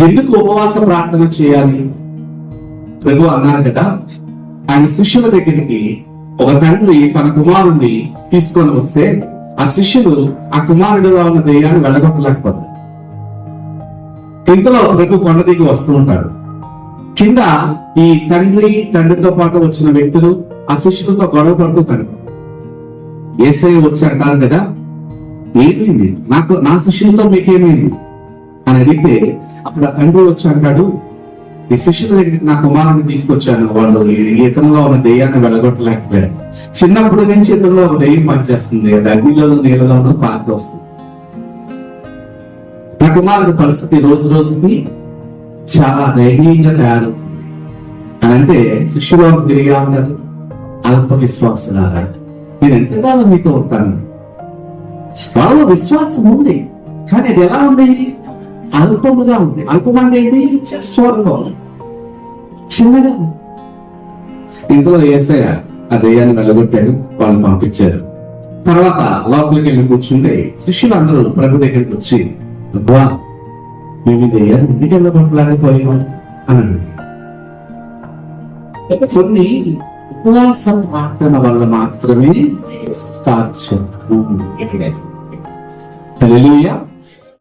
ఎందుకు ఉపవాస ప్రార్థన చేయాలి? ప్రభు అన్నారు కదా, ఆయన శిష్యుల దగ్గరికి ఒక తండ్రి తన కుమారుణ్ణి తీసుకొని వస్తే ఆ శిష్యుడు ఆ కుమారుడుగా ఉన్న దెయ్యాన్ని వెళ్ళగొట్టలేకపోతారు. ఇంతలో ప్రభు కొండ దిగి వస్తూ ఉంటారు. కింద ఈ తండ్రితో పాటు వచ్చిన వ్యక్తులు ఆ శిష్యులతో గొడవ పడుతూ కనుక యేసయ్య వచ్చి అంటారు కదా, ఏమైంది నా శిష్యులతో మీకేమైంది అని అడిగితే అప్పుడు ఆ తండ్రి వచ్చి అంటాడు, ఈ శిష్యుల దగ్గరికి నా కుమారుని తీసుకొచ్చాను, వాళ్ళు ఇతరులో ఉన్న దెయ్యాన్ని వెళ్ళగొట్టలేకపోయారు. చిన్నప్పటి నుంచి ఇతరులో ఒక దెయ్యం పనిచేస్తుంది, అగ్నిలోనూ నీళ్ళలోనూ పార్టీ వస్తుంది. నా కుమారుడి పరిస్థితి రోజు రోజుకి చాలా దయనీయంగా తయారవుతుంది అని అంటే శిష్యులు తిరిగా ఉన్నారు. అల్ప విశ్వాసులారా, నేను ఎంతకాలం మీతో ఉంటాను? వాళ్ళలో విశ్వాసం ఉంది, కానీ అది ఎలా ఉంది? అల్పముగా ఉంది. అల్పం అంటే ఏంటి? స్వర్గం చిన్నగా. ఇందులో యేసయ్య ఆ దెయ్యాన్ని వెళ్ళగొట్టాడు, వాళ్ళని పంపించారు. తర్వాత లోపలికి వెళ్ళి కూర్చుంటే శిష్యులు అందరూ ప్రభు దగ్గరికి వచ్చి, ప్రభువా, మేము దెయ్యాన్ని ఎందుకు వెళ్ళగొట్టలేకపోయాం అని కొన్ని ఉపవాస ప్రార్థన వల్ల మాత్రమే సాధ్యం. హల్లెలూయా.